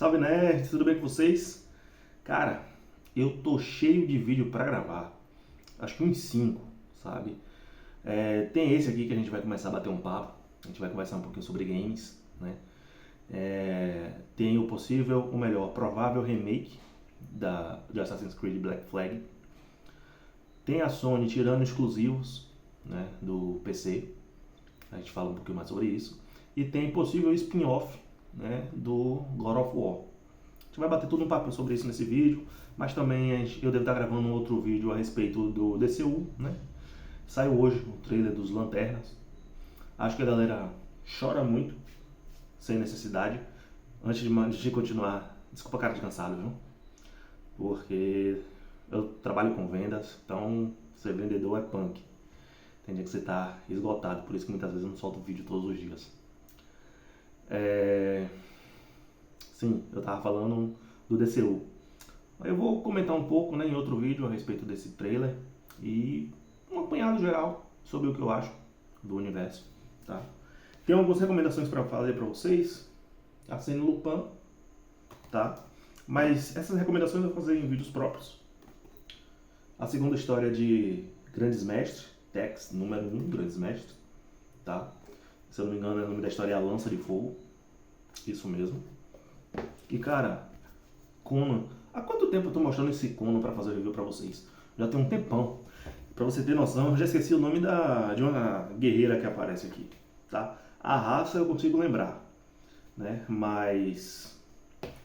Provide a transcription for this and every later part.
Salve nerds, tudo bem com vocês? Cara, eu tô cheio de vídeo pra gravar. Acho que uns 5, sabe? Tem esse aqui que a gente vai começar a bater um papo. A gente vai conversar um pouquinho sobre games, né? Tem o possível, ou melhor, provável remake de Assassin's Creed Black Flag. Tem a Sony tirando exclusivos, né, do PC. A gente fala um pouquinho mais sobre isso. E tem possível spin-off, né, do God of War. A gente vai bater tudo um papo sobre isso nesse vídeo, mas também eu devo estar gravando um outro vídeo a respeito do DCU, né? Saiu hoje o trailer dos Lanternas. Acho que a galera chora muito, sem necessidade. Antes de continuar, desculpa a cara de cansado, viu? Porque eu trabalho com vendas, então ser vendedor é punk. Tem dia que você tá esgotado, por isso que muitas vezes eu não solto vídeo todos os dias. Sim, eu tava falando do DCU. Eu vou comentar um pouco, né, em outro vídeo a respeito desse trailer e um apanhado geral sobre o que eu acho do universo, tá? Tem algumas recomendações para fazer para vocês, assim no Lupin, tá? Mas essas recomendações eu vou fazer em vídeos próprios. A segunda história de Grandes Mestres, Tex, número 1, Grandes Mestres, tá? Se eu não me engano, o nome da história é A Lança de Fogo. Isso mesmo. E cara, Conan. Há quanto tempo eu tô mostrando esse Conan pra fazer review pra vocês? Já tem um tempão. Pra você ter noção, eu já esqueci o nome de uma guerreira que aparece aqui, tá? A raça eu consigo lembrar, né? Mas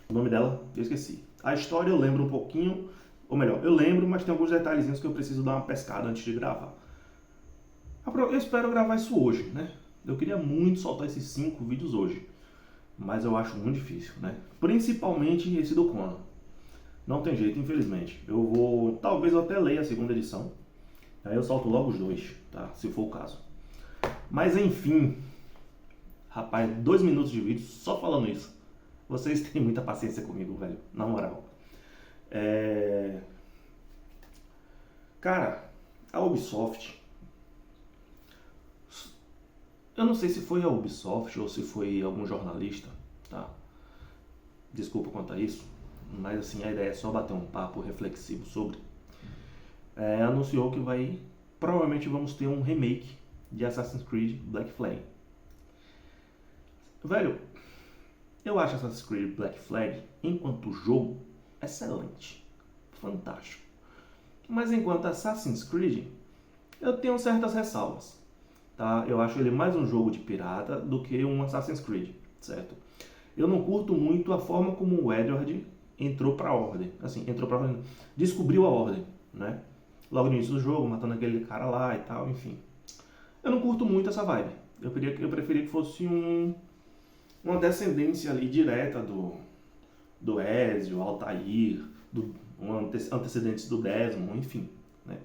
o nome dela eu esqueci. A história eu lembro um pouquinho, ou melhor, eu lembro, mas tem alguns detalhezinhos que eu preciso dar uma pescada antes de gravar. Eu espero gravar isso hoje, né? Eu queria muito soltar esses 5 vídeos hoje, mas eu acho muito difícil, né? Principalmente esse do Conan. Não tem jeito, infelizmente. Talvez eu até leia a segunda edição, aí eu solto logo os 2, tá? Se for o caso. Mas enfim, rapaz, 2 minutos de vídeo só falando isso. Vocês têm muita paciência comigo, velho, na moral. Cara, a Ubisoft, eu não sei se foi a Ubisoft ou se foi algum jornalista, tá? Desculpa quanto a isso, mas assim, a ideia é só bater um papo reflexivo sobre. Anunciou que provavelmente vamos ter um remake de Assassin's Creed Black Flag. Velho, eu acho Assassin's Creed Black Flag, enquanto jogo, excelente, fantástico. Mas enquanto Assassin's Creed, eu tenho certas ressalvas, tá? Eu acho ele mais um jogo de pirata do que um Assassin's Creed, certo? Eu não curto muito a forma como o Edward entrou pra Ordem, assim, descobriu a Ordem, né? Logo no início do jogo, matando aquele cara lá e tal, enfim. Eu não curto muito essa vibe. Eu preferia que fosse uma descendência ali direta do Ezio, Altair, antecedentes do Desmond, enfim, né?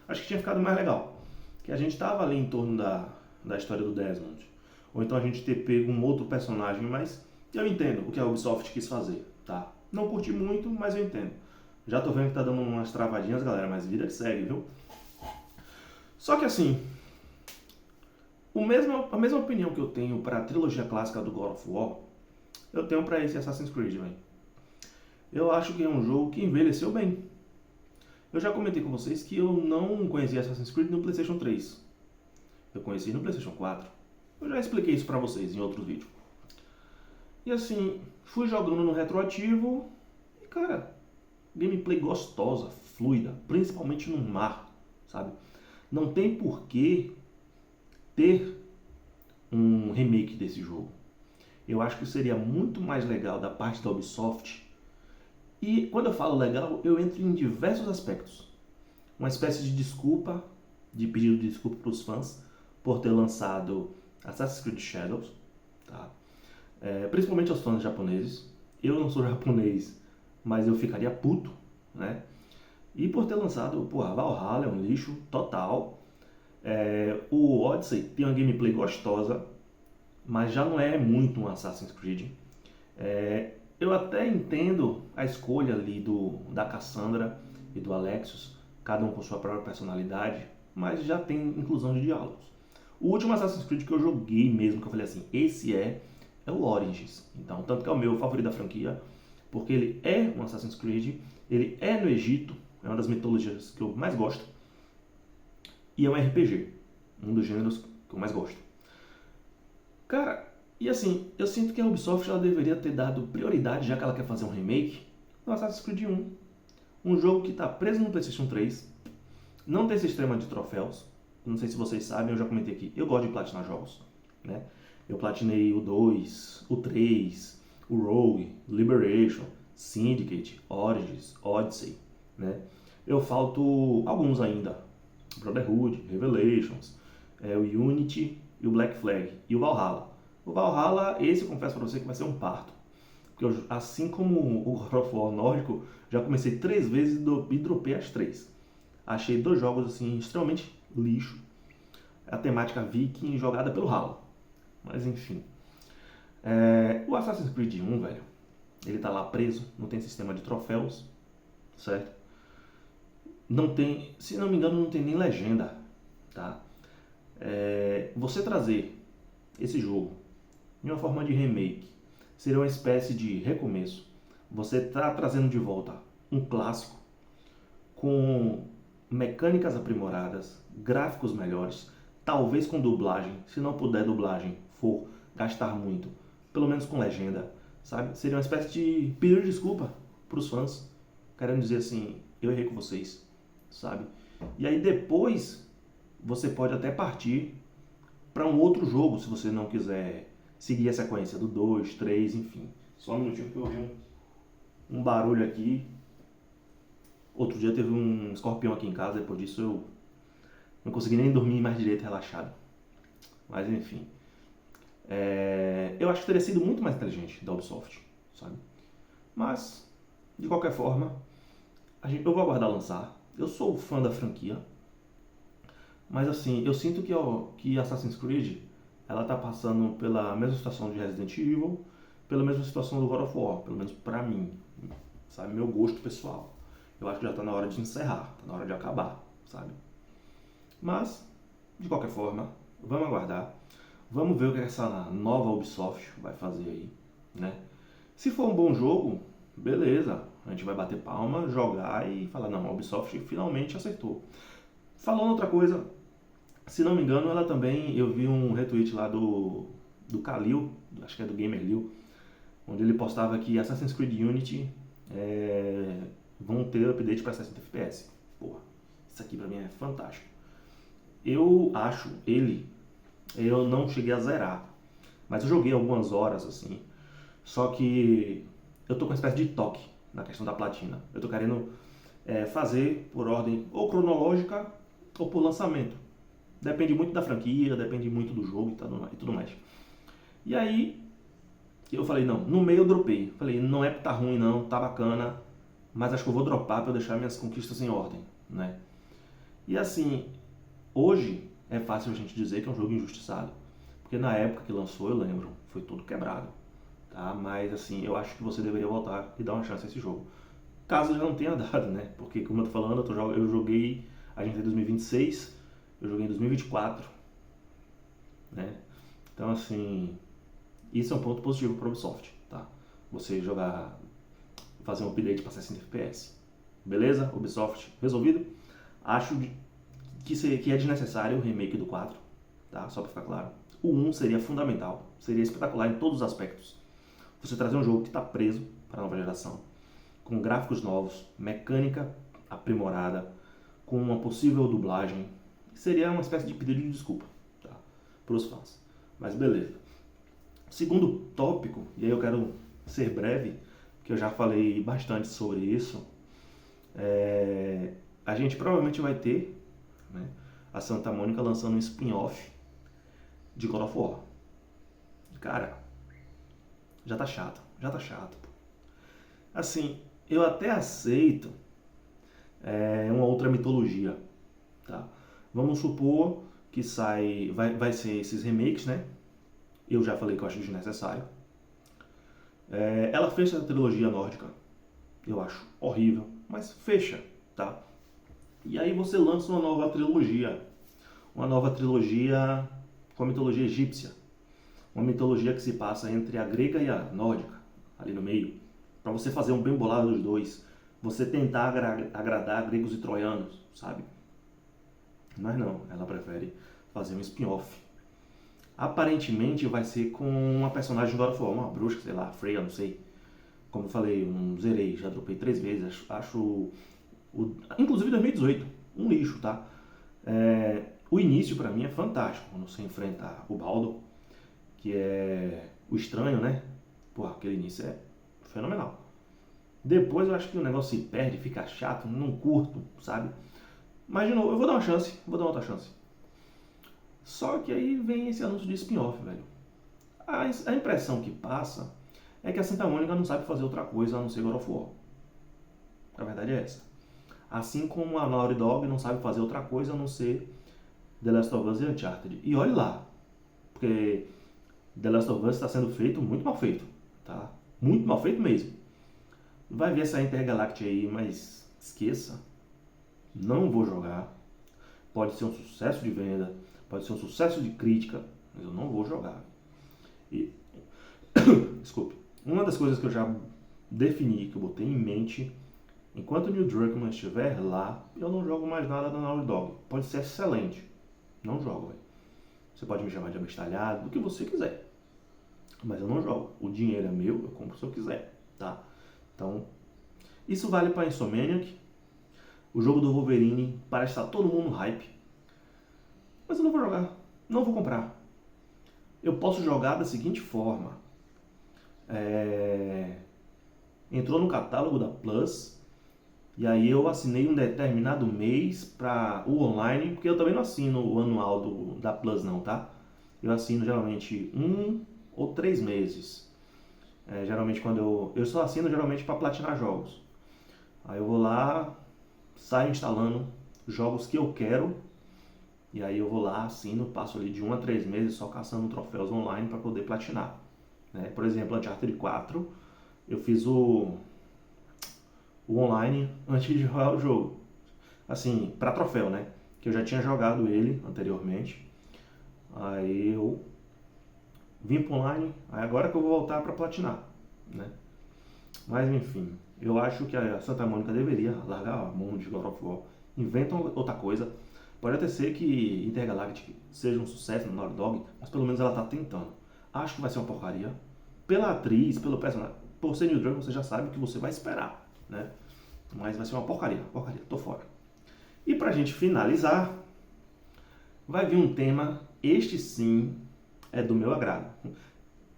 Acho que tinha ficado mais legal. Que a gente tava ali em torno da história do Desmond. Ou então a gente ter pego um outro personagem, mas eu entendo o que a Ubisoft quis fazer, tá? Não curti muito, mas eu entendo. Já tô vendo que tá dando umas travadinhas, galera, mas vida que segue, viu? Só que assim, a mesma opinião que eu tenho pra trilogia clássica do God of War, eu tenho pra esse Assassin's Creed, velho. Eu acho que é um jogo que envelheceu bem. Eu já comentei com vocês que eu não conhecia Assassin's Creed no PlayStation 3. Eu conheci no PlayStation 4. Eu já expliquei isso pra vocês em outro vídeo. E assim, fui jogando no retroativo e, cara, gameplay gostosa, fluida, principalmente no mar, sabe? Não tem porquê ter um remake desse jogo. Eu acho que seria muito mais legal da parte da Ubisoft. E quando eu falo legal, eu entro em diversos aspectos. Uma espécie de desculpa, de pedido de desculpa para os fãs por ter lançado Assassin's Creed Shadows, tá? Principalmente aos fãs japoneses. Eu não sou japonês, mas eu ficaria puto, né? E por ter lançado, porra, Valhalla é um lixo total. O Odyssey tem uma gameplay gostosa, mas já não é muito um Assassin's Creed. Eu até entendo a escolha ali da Cassandra e do Alexios, cada um com sua própria personalidade, mas já tem inclusão de diálogos. O último Assassin's Creed que eu joguei mesmo, que eu falei assim, esse é é o Origins. Então, tanto que é o meu favorito da franquia, porque ele é um Assassin's Creed, ele é no Egito, é uma das mitologias que eu mais gosto, e é um RPG, um dos gêneros que eu mais gosto. Cara, e assim, eu sinto que a Ubisoft ela deveria ter dado prioridade, já que ela quer fazer um remake, no Assassin's Creed 1. Um jogo que está preso no PlayStation 3, não tem sistema de troféus. Não sei se vocês sabem, eu já comentei aqui, eu gosto de platinar jogos, né? Eu platinei o 2, o 3, o Rogue, Liberation, Syndicate, Origins, Odyssey, né? Eu falto alguns ainda, Brotherhood, Revelations, o Unity e o Black Flag e o Valhalla. O Valhalla, esse eu confesso pra você que vai ser um parto. Porque eu, assim como o God of War nórdico, já comecei 3 vezes e dropei as 3. Achei 2 jogos assim extremamente lixo. A temática viking jogada pelo ralo. Mas enfim. O Assassin's Creed 1, velho, ele tá lá preso, não tem sistema de troféus, certo? Não tem, se não me engano, não tem nem legenda, tá? Você trazer esse jogo em uma forma de remake seria uma espécie de recomeço. Você está trazendo de volta um clássico com mecânicas aprimoradas, gráficos melhores, talvez com dublagem, se não puder dublagem, for gastar muito, pelo menos com legenda, sabe? Seria uma espécie de pedir desculpa para os fãs, querendo dizer assim, eu errei com vocês, sabe? E aí depois você pode até partir para um outro jogo, se você não quiser seguir a sequência do 2, 3, enfim. Só um minutinho que eu ouvi um barulho aqui. Outro dia teve um escorpião aqui em casa, depois disso eu não consegui nem dormir mais direito, relaxado. Mas enfim. Eu acho que teria sido muito mais inteligente da Ubisoft, sabe? Mas, de qualquer forma, eu vou aguardar lançar. Eu sou fã da franquia. Mas assim, eu sinto que Assassin's Creed ela tá passando pela mesma situação de Resident Evil, pela mesma situação do God of War, pelo menos pra mim, sabe? Meu gosto pessoal. Eu acho que já tá na hora de encerrar, tá na hora de acabar, sabe? Mas, de qualquer forma, vamos aguardar. Vamos ver o que essa nova Ubisoft vai fazer aí, né? Se for um bom jogo, beleza. A gente vai bater palma, jogar e falar, não, a Ubisoft finalmente acertou. Falando outra coisa, se não me engano, ela também, eu vi um retweet lá do Kalil, acho que é do Gamer Lil, onde ele postava que Assassin's Creed Unity vão ter update para 60 FPS. Porra, isso aqui pra mim é fantástico. Eu acho eu não cheguei a zerar, mas eu joguei algumas horas assim, só que eu tô com uma espécie de toque na questão da platina. Eu tô querendo fazer por ordem ou cronológica ou por lançamento. Depende muito da franquia, depende muito do jogo e tudo mais. E aí, eu falei, não, no meio eu dropei. Falei, não é porque tá ruim não, tá bacana, mas acho que eu vou dropar pra eu deixar minhas conquistas em ordem, né? E assim, hoje é fácil a gente dizer que é um jogo injustiçado. Porque na época que lançou, eu lembro, foi tudo quebrado, tá? Mas assim, eu acho que você deveria voltar e dar uma chance a esse jogo. Caso já não tenha dado, né? Porque como eu tô falando, eu joguei, a gente tem 2026, eu joguei em 2024, né? Então assim, isso é um ponto positivo para o Ubisoft, tá? Você jogar, fazer um update para 60 FPS. Beleza? Ubisoft resolvido? Acho que é desnecessário o remake do 4, tá? Só para ficar claro. O 1 seria fundamental, seria espetacular em todos os aspectos. Você trazer um jogo que está preso para a nova geração, com gráficos novos, mecânica aprimorada, com uma possível dublagem, seria uma espécie de pedido de desculpa, tá? Para os fãs. Mas beleza. Segundo tópico, e aí eu quero ser breve, que eu já falei bastante sobre isso, a gente provavelmente vai ter, né, a Santa Mônica lançando um spin-off de God of War. Cara, já tá chato. Pô. Assim, eu até aceito uma outra mitologia, tá? Vamos supor que vai ser esses remakes, né? Eu já falei que eu acho desnecessário. Ela fecha a trilogia nórdica, eu acho horrível, mas fecha, tá? E aí você lança uma nova trilogia com a mitologia egípcia, uma mitologia que se passa entre a grega e a nórdica, ali no meio, para você fazer um bem bolado dos dois, você tentar agradar gregos e troianos, sabe? Mas não, ela prefere fazer um spin-off. Aparentemente vai ser com uma personagem do God of War, uma bruxa, sei lá, Freya, não sei. Como eu falei, zerei, já dropei 3 vezes, acho inclusive 2018, um lixo, tá? O início pra mim é fantástico, quando você enfrenta o Baldur, que é o estranho, né? Pô, aquele início é fenomenal. Depois eu acho que o negócio se perde, fica chato, não curto, sabe? Mas de novo, eu vou dar uma chance, vou dar outra chance. Só que aí vem esse anúncio de spin-off, velho. A impressão que passa é que a Santa Mônica não sabe fazer outra coisa a não ser God of War. A verdade é essa. Assim como a Naughty Dog não sabe fazer outra coisa a não ser The Last of Us e Uncharted. E olhe lá, porque The Last of Us está sendo feito muito mal feito, tá? Muito mal feito mesmo. Vai ver essa Intergalactic aí, mas esqueça. Não vou jogar. Pode ser um sucesso de venda, pode ser um sucesso de crítica, mas eu não vou jogar. E desculpe. Uma das coisas que eu já defini, que eu botei em mente, enquanto o Neil Druckmann estiver lá, eu não jogo mais nada da Naughty Dog. Pode ser excelente. Não jogo, velho. Você pode me chamar de abestalhado, do que você quiser. Mas eu não jogo. O dinheiro é meu, eu compro se eu quiser, tá? Então, isso vale para Insomniac. O jogo do Wolverine parece estar todo mundo hype. Mas eu não vou jogar. Não vou comprar. Eu posso jogar da seguinte forma. Entrou no catálogo da Plus. E aí eu assinei um determinado mês para o online. Porque eu também não assino o anual da Plus não, tá? Eu assino geralmente 1 ou 3 meses. Geralmente quando eu só assino geralmente para platinar jogos. Aí eu vou lá, saio instalando jogos que eu quero. E aí eu vou lá, assino, passo ali de 1 a 3 meses só caçando troféus online para poder platinar. Por exemplo, Uncharted 4, eu fiz o online antes de jogar o jogo. Assim, para troféu, né? Que eu já tinha jogado ele anteriormente. Aí eu vim pro online, aí agora que eu vou voltar para platinar, né? Mas enfim, eu acho que a Santa Mônica deveria largar a mão de God of War. Inventam outra coisa. Pode até ser que Intergalactic seja um sucesso no Naughty Dog, mas pelo menos ela tá tentando. Acho que vai ser uma porcaria. Pela atriz, pelo personagem. Por ser Neil Druckmann, você já sabe o que você vai esperar, né? Mas vai ser uma porcaria, tô fora. E pra gente finalizar, vai vir um tema, este sim é do meu agrado.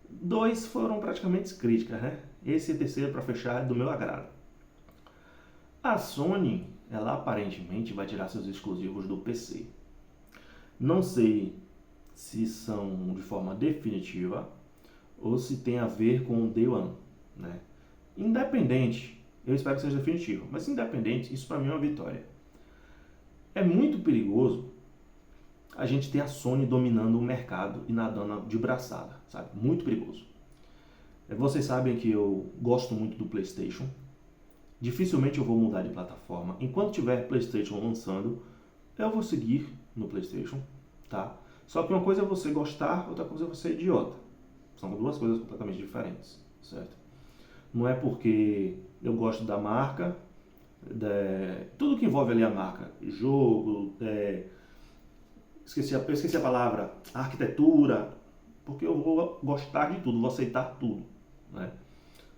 2 foram praticamente críticas, né? Esse terceiro, para fechar, é do meu agrado. A Sony, ela aparentemente vai tirar seus exclusivos do PC. Não sei se são de forma definitiva ou se tem a ver com o Day One, né? Independente, eu espero que seja definitivo, mas independente, isso para mim é uma vitória. É muito perigoso a gente ter a Sony dominando o mercado e nadando de braçada, sabe? Muito perigoso. Vocês sabem que eu gosto muito do PlayStation. Dificilmente eu vou mudar de plataforma. Enquanto tiver PlayStation lançando, eu vou seguir no PlayStation, tá? Só que uma coisa é você gostar, outra coisa é você ser idiota. São duas coisas completamente diferentes, certo? Não é porque eu gosto da marca, tudo que envolve ali a marca, jogo, eu esqueci a palavra, arquitetura, porque eu vou gostar de tudo, vou aceitar tudo, né?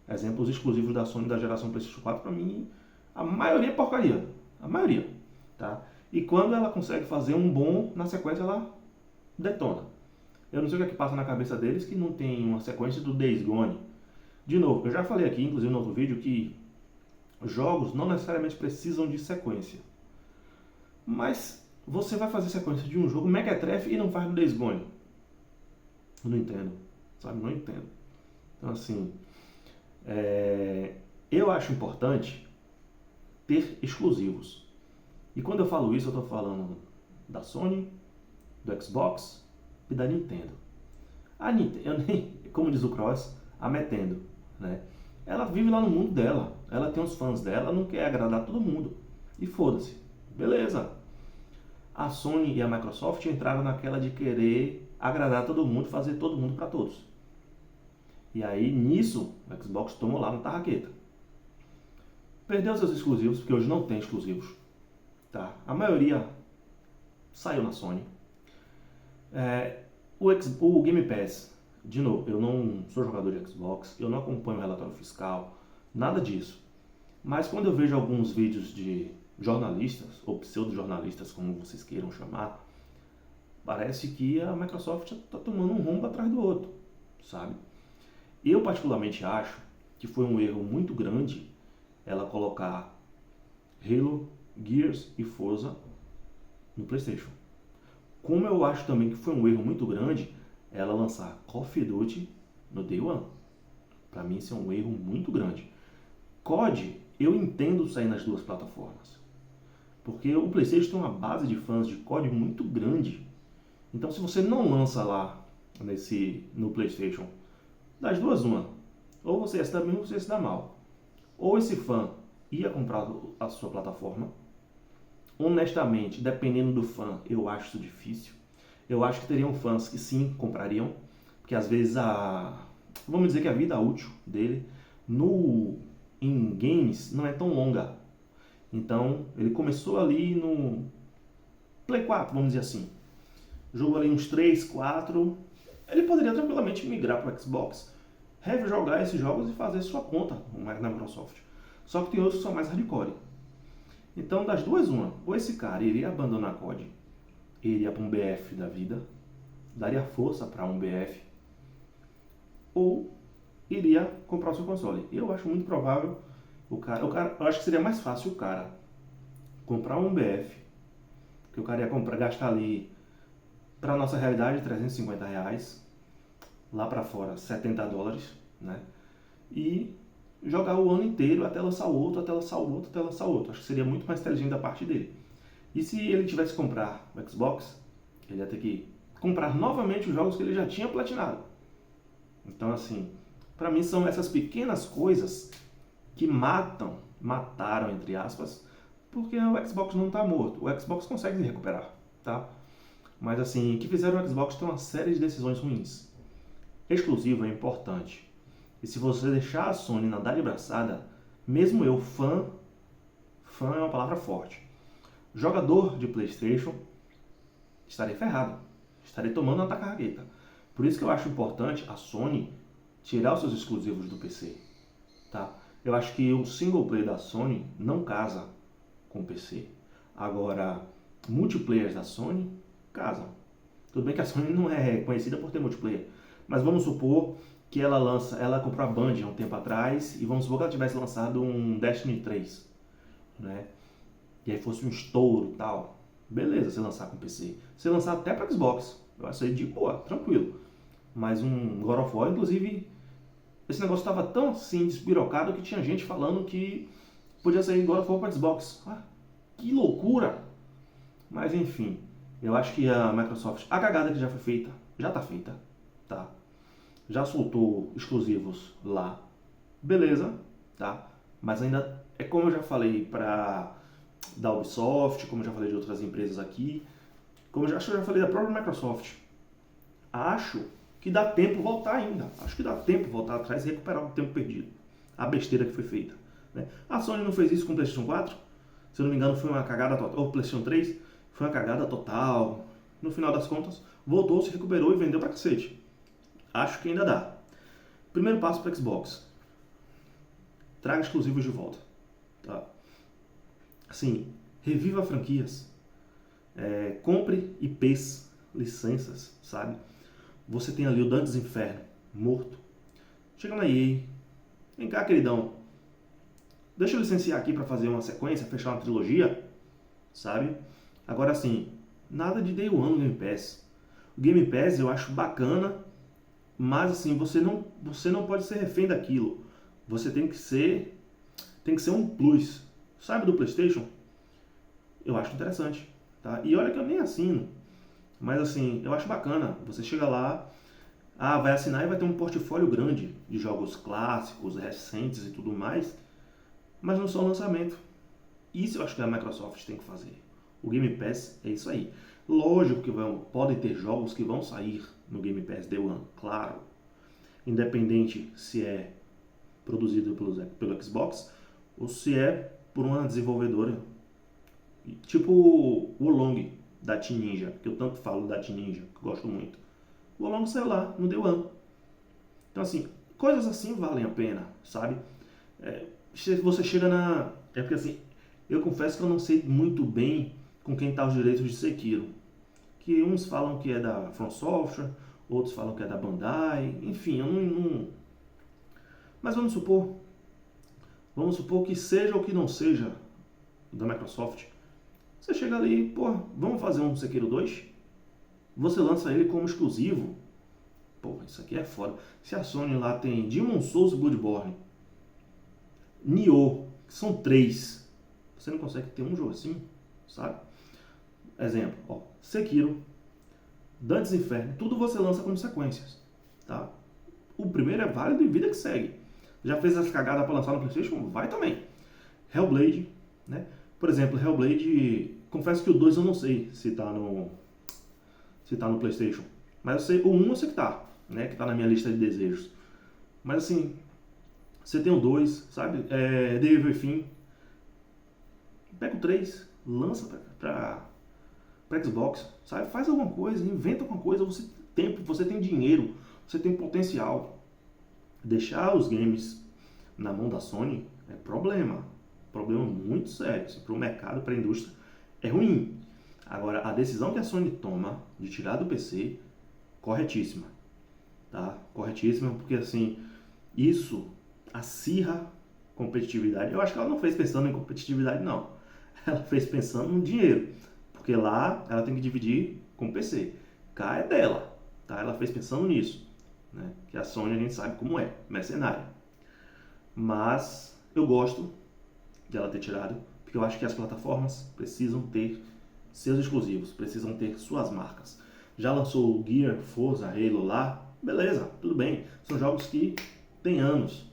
Exemplos exclusivos da Sony da geração PlayStation 4, pra mim, a maioria é porcaria, a maioria, tá? E quando ela consegue fazer um bom, na sequência ela detona. Eu não sei o que é que passa na cabeça deles que não tem uma sequência do Days Gone. De novo, eu já falei aqui, inclusive no outro vídeo, que jogos não necessariamente precisam de sequência. Mas você vai fazer sequência de um jogo Mequetrefe e não faz no Days Gone. Eu não entendo, sabe? Não entendo. Então assim, eu acho importante ter exclusivos. E quando eu falo isso, eu estou falando da Sony, do Xbox e da Nintendo. A Nintendo, como diz o Cross, a metendo, né? Ela vive lá no mundo dela, ela tem os fãs dela, não quer agradar todo mundo. E foda-se, beleza. A Sony e a Microsoft entraram naquela de querer agradar todo mundo, fazer todo mundo para todos. E aí, nisso, o Xbox tomou lá no tarraqueta. Perdeu seus exclusivos, porque hoje não tem exclusivos. Tá? A maioria saiu na Sony. O Game Pass, de novo, eu não sou jogador de Xbox, eu não acompanho o relatório fiscal, nada disso. Mas quando eu vejo alguns vídeos de jornalistas, ou pseudo-jornalistas, como vocês queiram chamar, parece que a Microsoft está tomando um rumo atrás do outro, sabe? Eu particularmente acho que foi um erro muito grande ela colocar Halo, Gears e Forza no PlayStation. Como eu acho também que foi um erro muito grande ela lançar Call of Duty no Day One. Para mim isso é um erro muito grande. COD, eu entendo sair nas duas plataformas. Porque o PlayStation tem uma base de fãs de COD muito grande. Então se você não lança lá no PlayStation, das duas uma, ou você ia se dar bem ou você ia se dar mal. Ou esse fã ia comprar a sua plataforma. Honestamente, dependendo do fã, eu acho isso difícil. Eu acho que teriam fãs que sim comprariam, porque às vezes vamos dizer que a vida útil dele em games não é tão longa. Então, ele começou ali no Play 4, vamos dizer assim. Jogou ali uns 3, 4. Ele poderia tranquilamente migrar para o Xbox, rejogar esses jogos e fazer sua conta na Microsoft. Só que tem outros que são mais hardcore. Então, das duas, uma. Ou esse cara iria abandonar a COD, iria para um BF da vida, daria força para um BF, ou iria comprar o seu console. Eu acho muito provável eu acho que seria mais fácil o cara comprar um BF, que o cara ia gastar ali, para nossa realidade, R$350, lá para fora, $70, né? E jogar o ano inteiro até lançar o outro, até lançar o outro, até lançar o outro. Acho que seria muito mais inteligente da parte dele. E se ele tivesse que comprar o Xbox, ele ia ter que comprar novamente os jogos que ele já tinha platinado. Então, assim, para mim são essas pequenas coisas que mataram, entre aspas, porque o Xbox não está morto. O Xbox consegue se recuperar, tá? Mas, assim, que fizeram o Xbox ter uma série de decisões ruins. Exclusivo é importante. E se você deixar a Sony nadar de braçada, mesmo eu, fã é uma palavra forte, jogador de PlayStation, estarei ferrado. Estarei tomando uma tacarraqueta. Por isso que eu acho importante a Sony tirar os seus exclusivos do PC. Tá? Eu acho que o single player da Sony não casa com o PC. Agora, multiplayers da Sony casam. Tudo bem que a Sony não é conhecida por ter multiplayer, mas vamos supor que ela comprou a Band há um tempo atrás e vamos supor que ela tivesse lançado um Destiny 3, né? E aí fosse um estouro e tal. Beleza, você lançar com PC. Você lançar até para Xbox, eu acho de boa, tranquilo. Mas um God of War, inclusive, esse negócio estava tão assim despirocado que tinha gente falando que podia sair God of War para Xbox. Que loucura! Mas enfim, eu acho que a Microsoft, a cagada que já foi feita, já está feita, tá? Já soltou exclusivos lá, beleza, tá? Mas ainda é como eu já falei da Ubisoft, como eu já falei de outras empresas aqui, acho que eu já falei da própria Microsoft. Acho que dá tempo voltar ainda. Acho que dá tempo voltar atrás e recuperar o tempo perdido. A besteira que foi feita, né? A Sony não fez isso com o PlayStation 4? Se eu não me engano, foi uma cagada total. Ou o PlayStation 3 foi uma cagada total. No final das contas, voltou, se recuperou e vendeu pra cacete. Acho que ainda dá. Primeiro passo para Xbox. Traga exclusivos de volta. Tá? Assim, reviva franquias. Compre IPs, licenças, sabe? Você tem ali o Dantes Inferno, morto. Chega na EA. Vem cá, queridão. Deixa eu licenciar aqui para fazer uma sequência, fechar uma trilogia, sabe? Agora, assim, nada de Day One no Game Pass. O Game Pass eu acho bacana, mas assim, você não pode ser refém daquilo. Você tem que ser um plus. Sabe do PlayStation? Eu acho interessante, tá? E olha que eu nem assino. Mas assim, eu acho bacana. Você chega lá, vai assinar e vai ter um portfólio grande de jogos clássicos, recentes e tudo mais, mas não são lançamento. Isso eu acho que a Microsoft tem que fazer. O Game Pass é isso aí. Lógico que podem ter jogos que vão sair no Game Pass Day One, claro. Independente se é produzido pelo Xbox ou se é por uma desenvolvedora tipo o Wolong da Team Ninja, que eu tanto falo da Team Ninja, que eu gosto muito. O Wolong saiu lá no Day One. Então assim, coisas assim valem a pena, sabe? Você chega na... É porque assim, eu confesso que eu não sei muito bem com quem tá os direitos de Sekiro. Que uns falam que é da From Software, outros falam que é da Bandai, enfim, eu não... Mas vamos supor que seja ou que não seja da Microsoft. Você chega ali, pô, vamos fazer um Sekiro 2? Você lança ele como exclusivo. Pô, isso aqui é foda. Se a Sony lá tem Demon Souls e Bloodborne, Nioh, que são 3, você não consegue ter um jogo assim, sabe? Exemplo, ó, Sekiro, Dantes Inferno, tudo você lança como sequências, tá? O primeiro é válido e vida que segue. Já fez as cagadas para lançar no PlayStation? Vai também. Hellblade, né? Por exemplo, Hellblade, confesso que o 2 eu não sei se tá no PlayStation, mas eu sei, o 1 eu sei que tá, né? Que tá na minha lista de desejos. Mas assim, você tem o 2, sabe? Devil Within. Pega o 3, lança pra Xbox, sabe? Faz alguma coisa, inventa alguma coisa. Você tem dinheiro, você tem potencial. Deixar os games na mão da Sony é problema muito sério. Para o mercado, para a indústria, é ruim. Agora, a decisão que a Sony toma de tirar do PC, corretíssima, tá? Corretíssima, porque assim, isso acirra competitividade. Eu acho que ela não fez pensando em competitividade, não. Ela fez pensando no dinheiro, porque lá ela tem que dividir com o PC. Cá é dela, tá? Ela fez pensando nisso, né? Que a Sony a gente sabe como é, mercenária. Mas eu gosto de ela ter tirado, porque eu acho que as plataformas precisam ter seus exclusivos, precisam ter suas marcas. Já lançou o Gear, Forza, Halo lá, beleza, tudo bem. São jogos que têm anos.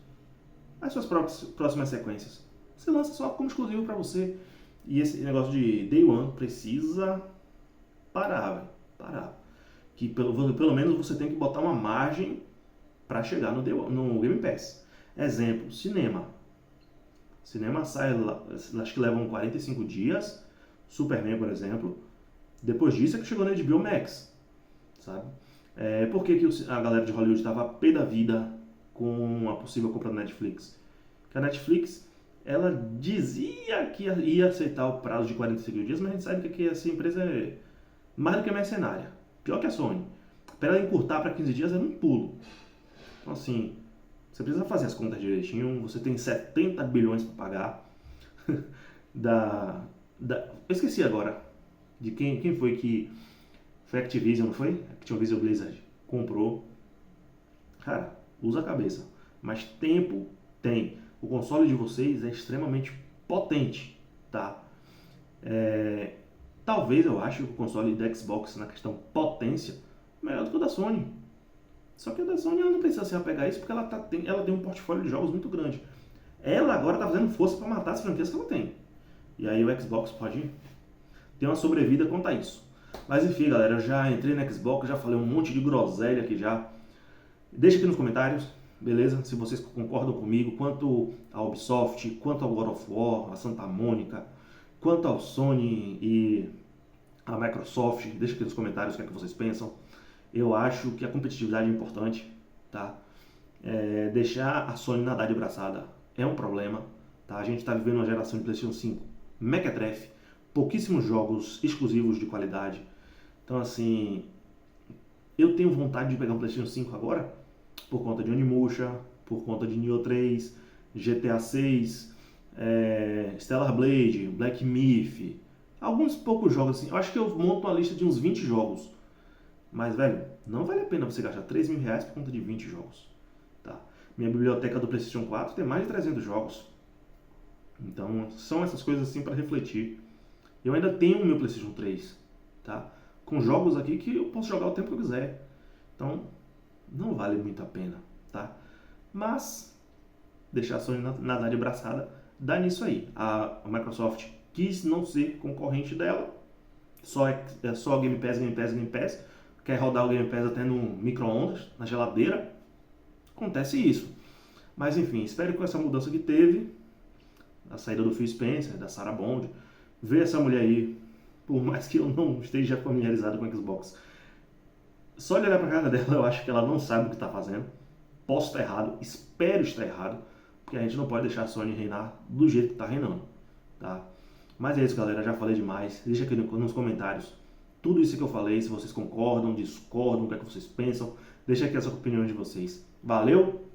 As suas próximas sequências, você lança só como exclusivo para você. E esse negócio de Day One precisa parar, velho. Parar. Que pelo menos você tem que botar uma margem para chegar no Game Pass. Exemplo, cinema. Cinema sai, acho que levam 45 dias. Superman, por exemplo. Depois disso é que chegou na HBO Max, sabe? Por que a galera de Hollywood estava pé da vida com a possível compra da Netflix? Que a Netflix, ela dizia que ia aceitar o prazo de 45 dias, mas a gente sabe que essa empresa é mais do que mercenária. Pior que a Sony. Para ela encurtar para 15 dias era um pulo. Então assim, você precisa fazer as contas direitinho, você tem 70 bilhões para pagar. Eu esqueci agora de quem foi que... Foi a Activision, não foi? Activision Blizzard comprou. Cara, usa a cabeça. Mas tempo tem. O console de vocês é extremamente potente, tá? Talvez eu ache o console da Xbox na questão potência melhor do que o da Sony. Só que a da Sony ela não precisa se apegar a isso porque ela tem um portfólio de jogos muito grande. Ela agora está fazendo força para matar as franquias que ela tem. E aí o Xbox pode ter uma sobrevida quanto a isso. Mas enfim, galera, eu já entrei no Xbox, já falei um monte de groselha aqui já. Deixa aqui nos comentários, beleza? Se vocês concordam comigo, quanto a Ubisoft, quanto ao God of War, a Santa Mônica, quanto ao Sony e a Microsoft. Deixa aqui nos comentários o que é que vocês pensam. Eu acho que a competitividade é importante, tá? Deixar a Sony nadar de braçada é um problema, tá? A gente está vivendo uma geração de PlayStation 5 mequetrefe, pouquíssimos jogos exclusivos de qualidade. Então assim, eu tenho vontade de pegar um PlayStation 5 agora por conta de Onimusha, por conta de Nioh 3, GTA 6, Stellar Blade, Black Myth, alguns poucos jogos assim. Eu acho que eu monto uma lista de uns 20 jogos. Mas, velho, não vale a pena você gastar R$3.000 por conta de 20 jogos, tá? Minha biblioteca do PlayStation 4 tem mais de 300 jogos. Então, são essas coisas assim para refletir. Eu ainda tenho o meu PlayStation 3, tá? Com jogos aqui que eu posso jogar o tempo que eu quiser. Então, não vale muito a pena, tá? Mas, deixar a Sony nadar de braçada, dá nisso aí. A Microsoft quis não ser concorrente dela. Só Game Pass, Game Pass, Game Pass. quer rodar o Game Pass até no micro-ondas, na geladeira. Acontece isso. Mas enfim, espero que com essa mudança que teve, a saída do Phil Spencer, da Sarah Bond, ver essa mulher aí, por mais que eu não esteja familiarizado com o Xbox, só de olhar pra cara dela, eu acho que ela não sabe o que está fazendo. Posso estar errado, espero estar errado, porque a gente não pode deixar a Sony reinar do jeito que está reinando, tá? Mas é isso, galera, já falei demais. Deixa aqui nos comentários tudo isso que eu falei, se vocês concordam, discordam, o que é que vocês pensam. Deixa aqui essa opinião de vocês. Valeu!